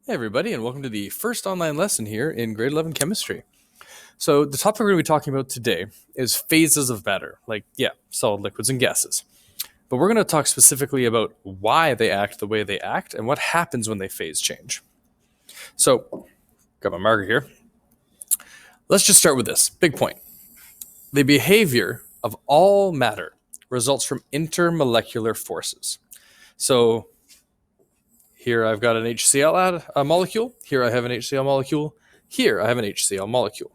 Hey everybody, and welcome to the first online lesson here in grade 11 chemistry. So the topic we're going to be talking about today is phases of matter, like, solid, liquids, and gases. But we're going to talk specifically about why they act the way they act and what happens when they phase change. So, got my marker here. Let's just start with this big point. The behavior of all matter results from intermolecular forces. So here I've got an HCl molecule. Here I have an HCl molecule. Here I have an HCl molecule.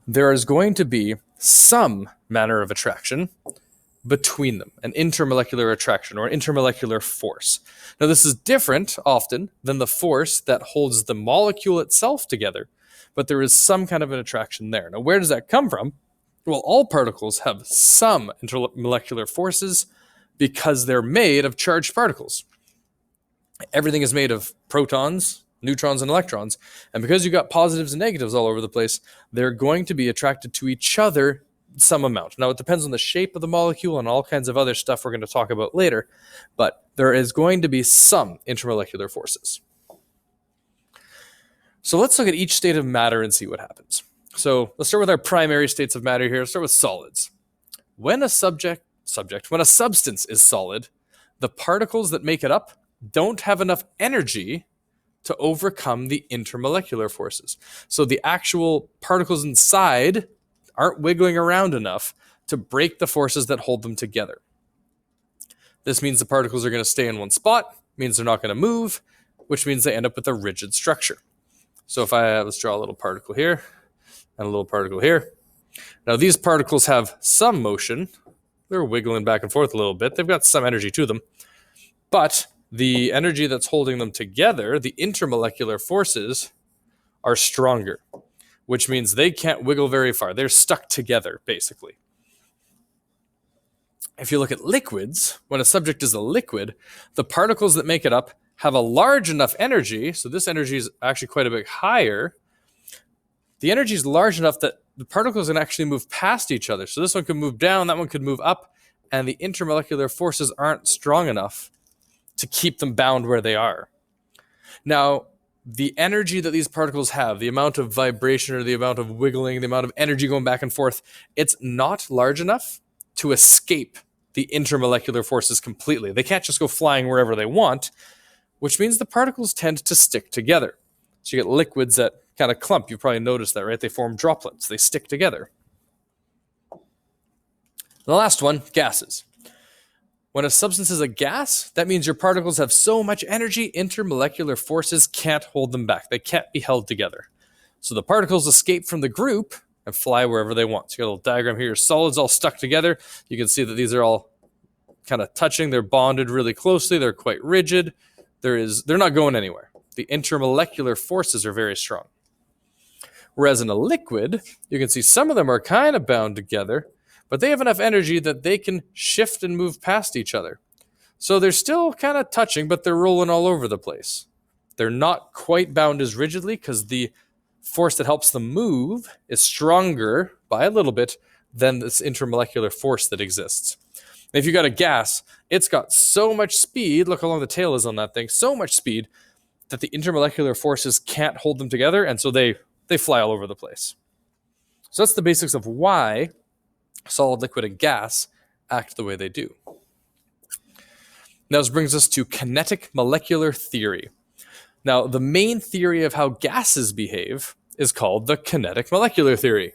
There is going to be some manner of attraction between them, an intermolecular attraction or intermolecular force. Now, this is different often than the force that holds the molecule itself together, but there is some kind of an attraction there. Now, where does that come from? Well, all particles have some intermolecular forces because they're made of charged particles. Everything is made of protons, neutrons, and electrons. And because you've got positives and negatives all over the place, they're going to be attracted to each other some amount. Now, it depends on the shape of the molecule and all kinds of other stuff we're going to talk about later, but there is going to be some intermolecular forces. So let's look at each state of matter and see what happens. So let's start with our primary states of matter here. Let's start with solids. When a when a substance is solid, the particles that make it up don't have enough energy to overcome the intermolecular forces. So the actual particles inside aren't wiggling around enough to break the forces that hold them together. This means the particles are going to stay in one spot, means they're not going to move, which means they end up with a rigid structure. So if let's draw a little particle here and a little particle here. Now these particles have some motion. They're wiggling back and forth a little bit. They've got some energy to them, but the energy that's holding them together, the intermolecular forces, are stronger, which means they can't wiggle very far. They're stuck together, basically. If you look at liquids, when a subject is a liquid, the particles that make it up have a large enough energy, so this energy is actually quite a bit higher. The energy is large enough that the particles can actually move past each other. So this one could move down, that one could move up, and the intermolecular forces aren't strong enough to keep them bound where they are. Now, the energy that these particles have, the amount of vibration or the amount of wiggling, the amount of energy going back and forth, it's not large enough to escape the intermolecular forces completely. They can't just go flying wherever they want, which means the particles tend to stick together. So you get liquids that kind of clump. You've probably noticed that, right? They form droplets. They stick together. The last one, gases. When a substance is a gas, that means your particles have so much energy, intermolecular forces can't hold them back. They can't be held together. So the particles escape from the group and fly wherever they want. So you got a little diagram here. Your solids all stuck together. You can see that these are all kind of touching. They're bonded really closely. They're quite rigid. They're not going anywhere. The intermolecular forces are very strong. Whereas in a liquid, you can see some of them are kind of bound together, but they have enough energy that they can shift and move past each other. So they're still kind of touching, but they're rolling all over the place. They're not quite bound as rigidly because the force that helps them move is stronger by a little bit than this intermolecular force that exists. And if you got a gas, it's got so much speed, look how long the tail is on that thing, so much speed that the intermolecular forces can't hold them together, and so they fly all over the place. So that's the basics of why solid, liquid, and gas act the way they do. Now this brings us to kinetic molecular theory. Now, the main theory of how gases behave is called the kinetic molecular theory.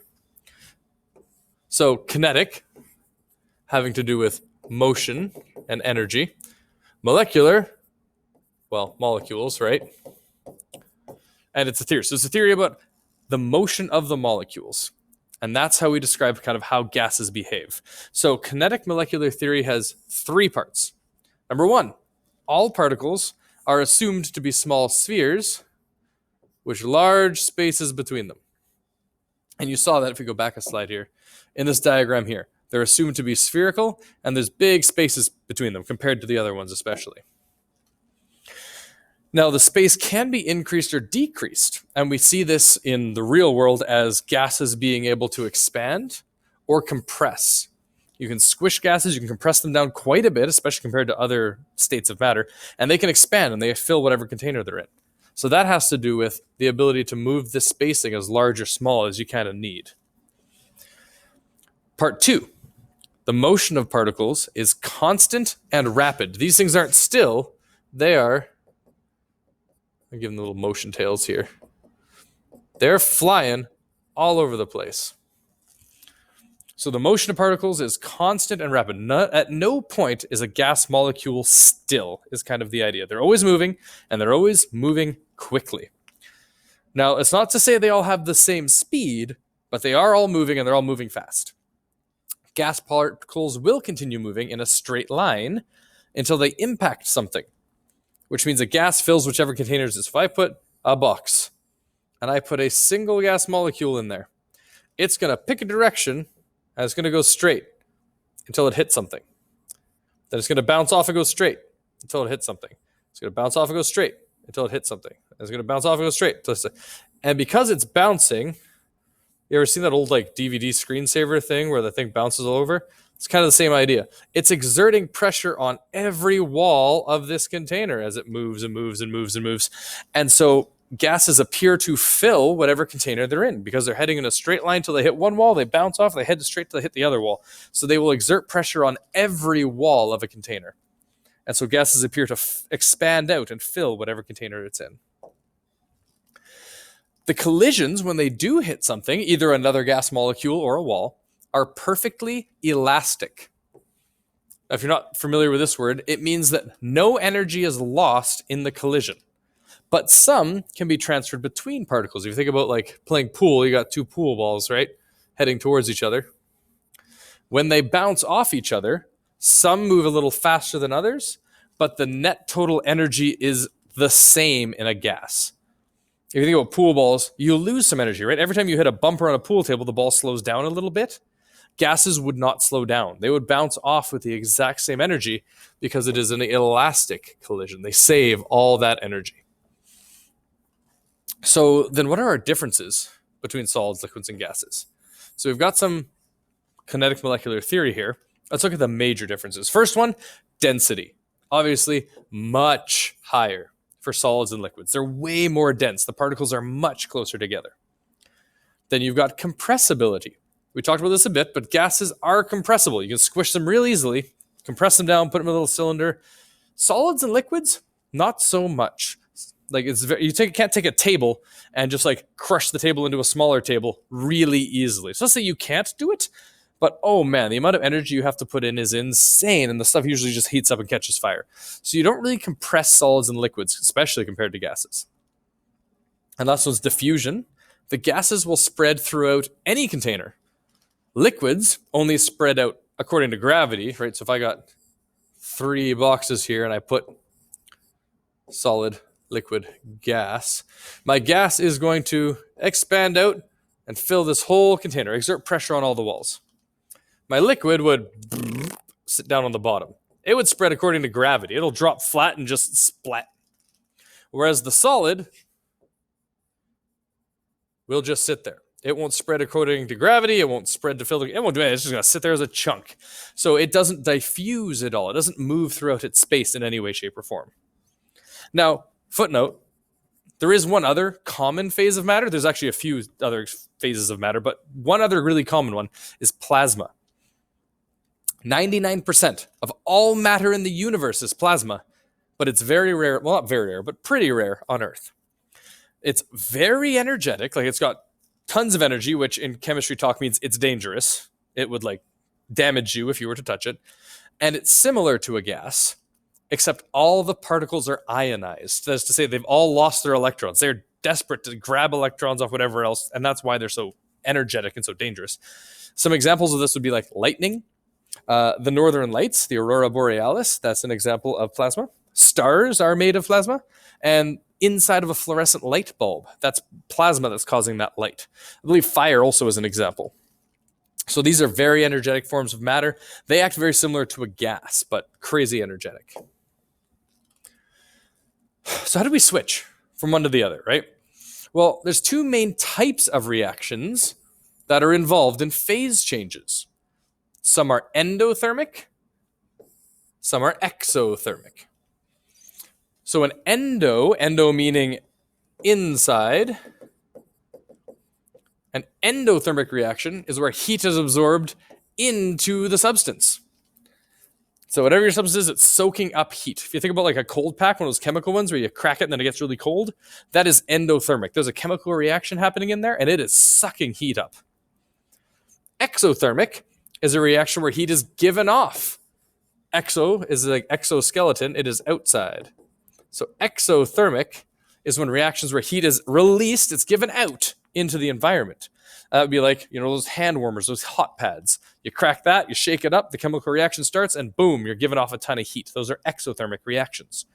So kinetic, having to do with motion and energy. Molecular, well, molecules, right? And it's a theory. So it's a theory about the motion of the molecules. And that's how we describe kind of how gases behave. So kinetic molecular theory has three parts. Number one, all particles are assumed to be small spheres with large spaces between them. And you saw that if we go back a slide here, in this diagram here. They're assumed to be spherical, and there's big spaces between them compared to the other ones especially. Now, the space can be increased or decreased, and we see this in the real world as gases being able to expand or compress. You can squish gases, you can compress them down quite a bit, especially compared to other states of matter, and they can expand and they fill whatever container they're in. So that has to do with the ability to move the spacing as large or small as you kind of need. Part 2. The motion of particles is constant and rapid. These things aren't still, they are, I'll give them the little motion tails here. They're flying all over the place. So the motion of particles is constant and rapid. At no point is a gas molecule still, is kind of the idea. They're always moving, and they're always moving quickly. Now, it's not to say they all have the same speed, but they are all moving, and they're all moving fast. Gas particles will continue moving in a straight line until they impact something, which means a gas fills whichever containers it is. If I put a box, and I put a single gas molecule in there, it's going to pick a direction, and it's going to go straight until it hits something. Then it's going to bounce off and go straight until it hits something. It's going to bounce off and go straight until it hits something. It's going to bounce off and go straight. And because it's bouncing, you ever seen that old like DVD screensaver thing where the thing bounces all over? It's kind of the same idea. It's exerting pressure on every wall of this container as it moves and moves and moves and moves. And so gases appear to fill whatever container they're in because they're heading in a straight line till they hit one wall, they bounce off, they head straight till they hit the other wall. So they will exert pressure on every wall of a container. And so gases appear to expand out and fill whatever container it's in. The collisions, when they do hit something, either another gas molecule or a wall, are perfectly elastic. Now, if you're not familiar with this word, it means that no energy is lost in the collision. But some can be transferred between particles. If you think about like playing pool, you got two pool balls, right? Heading towards each other. When they bounce off each other, some move a little faster than others, but the net total energy is the same in a gas. If you think about pool balls, you lose some energy, right? Every time you hit a bumper on a pool table, the ball slows down a little bit. Gases would not slow down. They would bounce off with the exact same energy because it is an elastic collision. They save all that energy. So then what are our differences between solids, liquids, and gases? So we've got some kinetic molecular theory here. Let's look at the major differences. First one, density. Obviously, much higher for solids and liquids. They're way more dense. The particles are much closer together. Then you've got compressibility. We talked about this a bit, but gases are compressible. You can squish them real easily, compress them down, put them in a little cylinder. Solids and liquids, not so much. Like can't take a table and just like crush the table into a smaller table really easily. So let's say you can't do it, but oh man, the amount of energy you have to put in is insane, and the stuff usually just heats up and catches fire. So you don't really compress solids and liquids, especially compared to gases. And last one's diffusion. The gases will spread throughout any container. Liquids only spread out according to gravity, right? So if I got 3 boxes here and I put solid, liquid, gas, my gas is going to expand out and fill this whole container, exert pressure on all the walls. My liquid would sit down on the bottom. It would spread according to gravity. It'll drop flat and just splat. Whereas the solid will just sit there. It won't spread according to gravity. It won't spread to fill it won't do anything. It's just going to sit there as a chunk. So it doesn't diffuse at all. It doesn't move throughout its space in any way, shape, or form. Now, footnote, there is one other common phase of matter. There's actually a few other phases of matter, but one other really common one is plasma. 99% of all matter in the universe is plasma, but it's very rare, well, not very rare, but pretty rare on Earth. It's very energetic, like it's got tons of energy, which in chemistry talk means it's dangerous. It would like damage you if you were to touch it. And it's similar to a gas, except all the particles are ionized. That is to say, they've all lost their electrons. They're desperate to grab electrons off whatever else, and that's why they're so energetic and so dangerous. Some examples of this would be like lightning, the northern lights, the aurora borealis, that's an example of plasma. Stars are made of plasma, and inside of a fluorescent light bulb, that's plasma that's causing that light. I believe fire also is an example. So these are very energetic forms of matter. They act very similar to a gas, but crazy energetic. So how do we switch from one to the other, right? Well, there's 2 main types of reactions that are involved in phase changes. Some are endothermic, some are exothermic. So an endo meaning inside. An endothermic reaction is where heat is absorbed into the substance. So whatever your substance is, it's soaking up heat. If you think about like a cold pack, one of those chemical ones where you crack it and then it gets really cold, that is endothermic. There's a chemical reaction happening in there and it is sucking heat up. Exothermic is a reaction where heat is given off. Exo is like exoskeleton, it is outside. So exothermic is when reactions where heat is released, it's given out into the environment. That would be like, those hand warmers, those hot pads. You crack that, you shake it up, the chemical reaction starts, and boom, you're giving off a ton of heat. Those are exothermic reactions.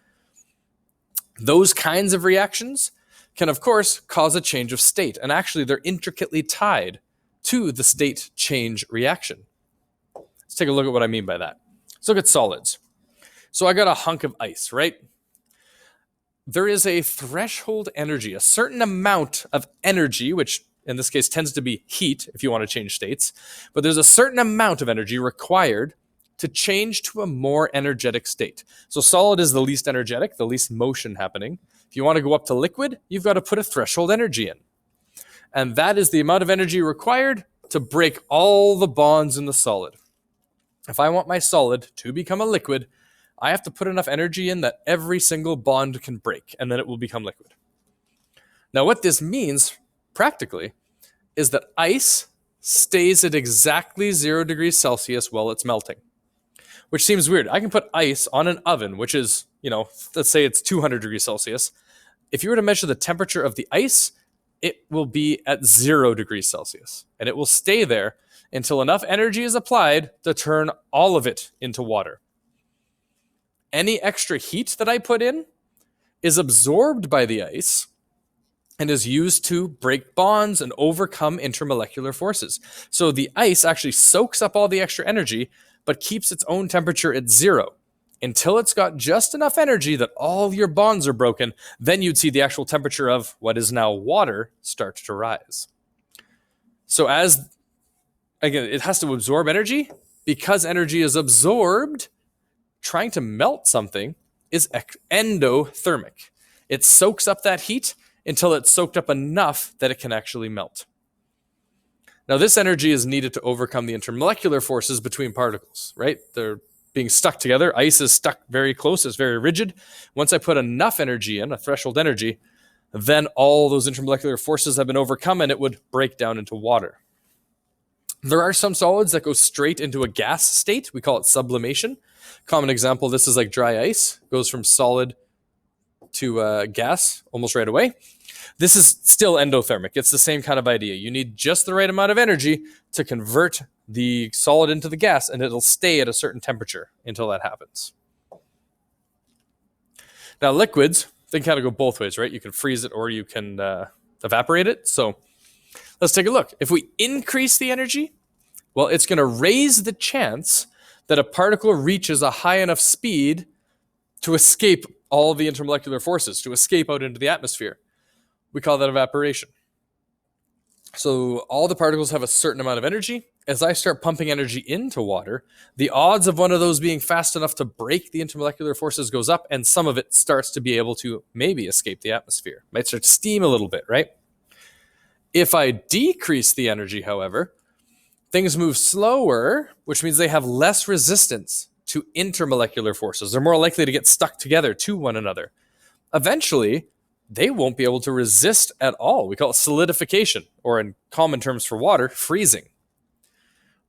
Those kinds of reactions can, of course, cause a change of state. And actually, they're intricately tied to the state change reaction. Let's take a look at what I mean by that. Let's look at solids. So I got a hunk of ice, right? There is a threshold energy, a certain amount of energy, which in this case tends to be heat if you want to change states, but there's a certain amount of energy required to change to a more energetic state. So solid is the least energetic, the least motion happening. If you want to go up to liquid, you've got to put a threshold energy in. And that is the amount of energy required to break all the bonds in the solid. If I want my solid to become a liquid, I have to put enough energy in that every single bond can break, and then it will become liquid. Now, what this means, practically, is that ice stays at exactly 0 degrees Celsius while it's melting, which seems weird. I can put ice on an oven, which is, let's say it's 200 degrees Celsius. If you were to measure the temperature of the ice, it will be at 0 degrees Celsius, and it will stay there until enough energy is applied to turn all of it into water. Any extra heat that I put in is absorbed by the ice and is used to break bonds and overcome intermolecular forces. So the ice actually soaks up all the extra energy, but keeps its own temperature at 0 until it's got just enough energy that all your bonds are broken. Then you'd see the actual temperature of what is now water start to rise. So again, it has to absorb energy. Because energy is absorbed, trying to melt something is endothermic. It soaks up that heat until it's soaked up enough that it can actually melt. Now, this energy is needed to overcome the intermolecular forces between particles, right? They're being stuck together. Ice is stuck very close. It's very rigid. Once I put enough energy in, a threshold energy, then all those intermolecular forces have been overcome and it would break down into water. There are some solids that go straight into a gas state. We call it sublimation. Common example, this is like dry ice. Goes from solid to gas almost right away. This is still endothermic. It's the same kind of idea. You need just the right amount of energy to convert the solid into the gas, and it'll stay at a certain temperature until that happens. Now, liquids, they kind of go both ways, right? You can freeze it or you can evaporate it. So let's take a look. If we increase the energy, well, it's going to raise the chance that a particle reaches a high enough speed to escape all the intermolecular forces, to escape out into the atmosphere. We call that evaporation. So all the particles have a certain amount of energy. As I start pumping energy into water, the odds of one of those being fast enough to break the intermolecular forces goes up, and some of it starts to be able to maybe escape the atmosphere. Might start to steam a little bit, right? If I decrease the energy, however, things move slower, which means they have less resistance to intermolecular forces. They're more likely to get stuck together to one another. Eventually, they won't be able to resist at all. We call it solidification, or in common terms for water, freezing.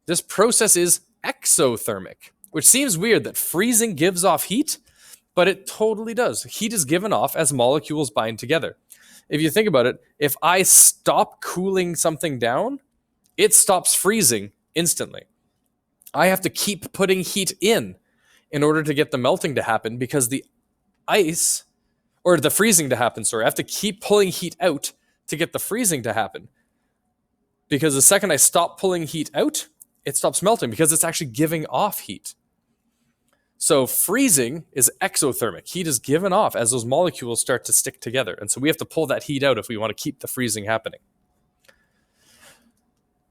This process is exothermic, which seems weird that freezing gives off heat, but it totally does. Heat is given off as molecules bind together. If you think about it, if I stop cooling something down, it stops freezing instantly. I have to keep putting heat in order to get the melting to happen, because the ice, or the freezing to happen, sorry, I have to keep pulling heat out to get the freezing to happen. Because the second I stop pulling heat out, it stops melting because it's actually giving off heat. So freezing is exothermic. Heat is given off as those molecules start to stick together. And so we have to pull that heat out if we want to keep the freezing happening.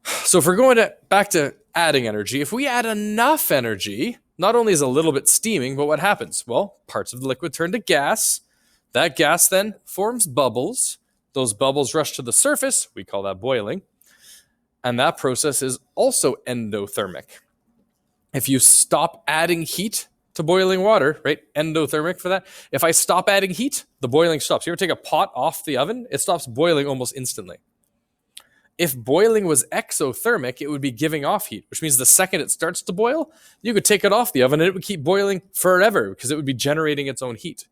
So if we're going back to adding energy, if we add enough energy, not only is a little bit steaming, but what happens? Well, parts of the liquid turn to gas. That gas then forms bubbles. Those bubbles rush to the surface. We call that boiling. And that process is also endothermic. If you stop adding heat to boiling water, right? Endothermic for that. If I stop adding heat, the boiling stops. You ever take a pot off the oven? It stops boiling almost instantly. If boiling was exothermic, it would be giving off heat, which means the second it starts to boil, you could take it off the oven and it would keep boiling forever because it would be generating its own heat.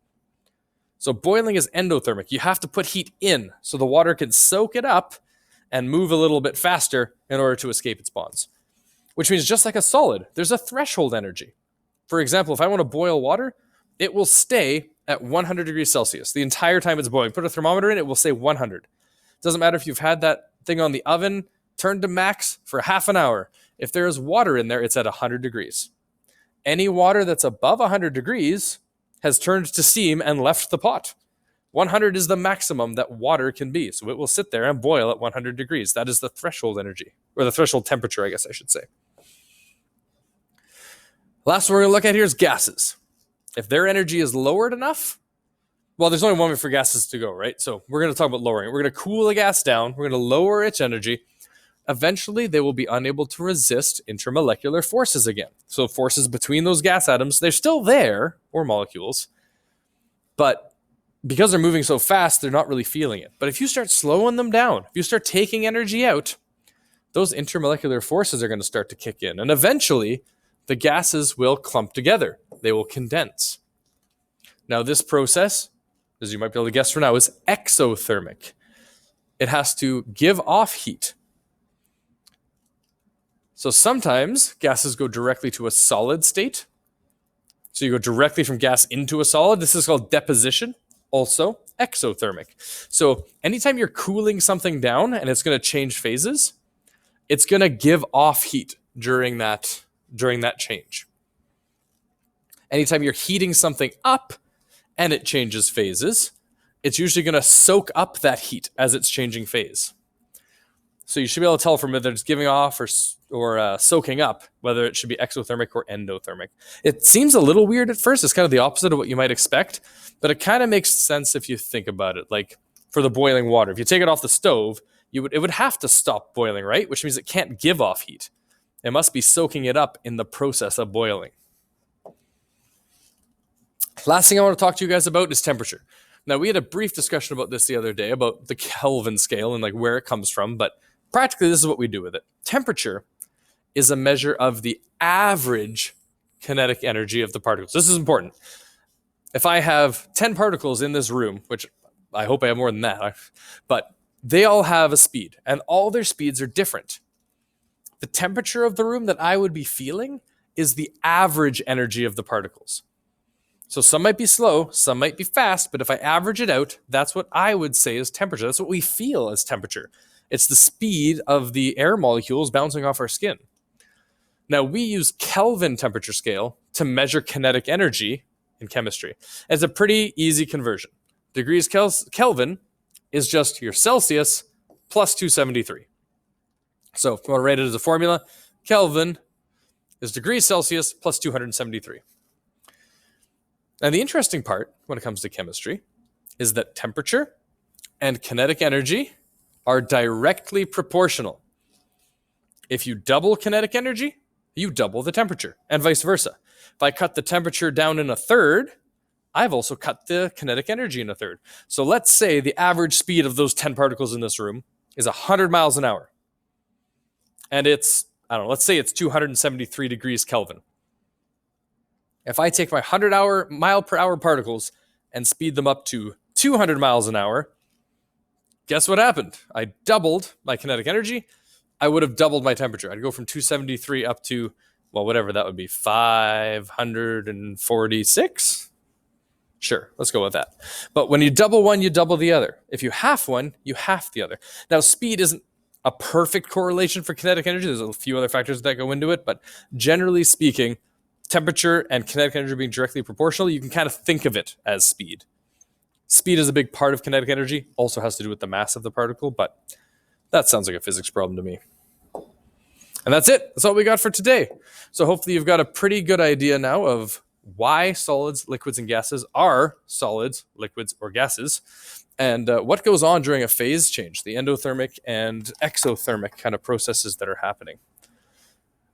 So boiling is endothermic. You have to put heat in so the water can soak it up and move a little bit faster in order to escape its bonds. Which means just like a solid, there's a threshold energy. For example, if I want to boil water, it will stay at 100 degrees Celsius the entire time it's boiling. Put a thermometer in, it will say 100. It doesn't matter if you've had that thing on the oven turned to max for half an hour. If there is water in there, it's at 100 degrees. Any water that's above 100 degrees has turned to steam and left the pot. 100 is the maximum that water can be. So it will sit there and boil at 100 degrees. That is the threshold energy, or the threshold temperature, I guess I should say. Last one we're going to look at here is gases. If their energy is lowered enough, well, there's only one way for gases to go, right? So we're going to talk about lowering it. We're going to cool a gas down. We're going to lower its energy. Eventually, they will be unable to resist intermolecular forces again. So forces between those gas atoms, they're still there, or molecules, but because they're moving so fast, they're not really feeling it. But if you start slowing them down, if you start taking energy out, those intermolecular forces are going to start to kick in. And eventually, the gases will clump together. They will condense. Now, this process, as you might be able to guess for now, is exothermic. It has to give off heat. So sometimes gases go directly to a solid state. So you go directly from gas into a solid. This is called deposition, also exothermic. So anytime you're cooling something down and it's going to change phases, it's going to give off heat during that change. Anytime you're heating something up and it changes phases, it's usually going to soak up that heat as it's changing phase. So you should be able to tell from whether it's giving off or soaking up, whether it should be exothermic or endothermic. It seems a little weird at first. It's kind of the opposite of what you might expect, but it kind of makes sense if you think about it. Like for the boiling water, if you take it off the stove, it would have to stop boiling, right? Which means it can't give off heat. It must be soaking it up in the process of boiling. Last thing I want to talk to you guys about is temperature. Now, we had a brief discussion about this the other day, about the Kelvin scale and like where it comes from, but practically this is what we do with it. Temperature is a measure of the average kinetic energy of the particles. This is important. If I have 10 particles in this room, which I hope I have more than that, but they all have a speed, and all their speeds are different. The temperature of the room that I would be feeling is the average energy of the particles. So some might be slow, some might be fast, but if I average it out, that's what I would say is temperature. That's what we feel as temperature. It's the speed of the air molecules bouncing off our skin. Now, we use Kelvin temperature scale to measure kinetic energy in chemistry. It's a pretty easy conversion. Degrees Kelvin is just your Celsius plus 273. So if you want to write it as a formula, Kelvin is degrees Celsius plus 273. And the interesting part when it comes to chemistry is that temperature and kinetic energy are directly proportional. If you double kinetic energy, you double the temperature, and vice versa. If I cut the temperature down in a third, I've also cut the kinetic energy in a third. So let's say the average speed of those 10 particles in this room is 100 miles an hour. And it's, let's say it's 273 degrees Kelvin. If I take my 100 mile per hour particles and speed them up to 200 miles an hour, guess what happened? I doubled my kinetic energy. I would have doubled my temperature. I'd go from 273 up to, well, whatever that would be, 546? Sure, let's go with that. But when you double one, you double the other. If you half one, you half the other. Now, speed isn't a perfect correlation for kinetic energy. There's a few other factors that go into it, but generally speaking, temperature and kinetic energy being directly proportional, you can kind of think of it as speed. Speed is a big part of kinetic energy, also has to do with the mass of the particle, but that sounds like a physics problem to me. And that's it. That's all we got for today. So hopefully you've got a pretty good idea now of why solids, liquids, and gases are solids, liquids, or gases, and what goes on during a phase change, the endothermic and exothermic kind of processes that are happening.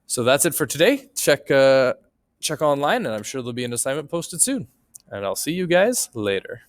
So that's it for today. Check online, and I'm sure there'll be an assignment posted soon. And I'll see you guys later.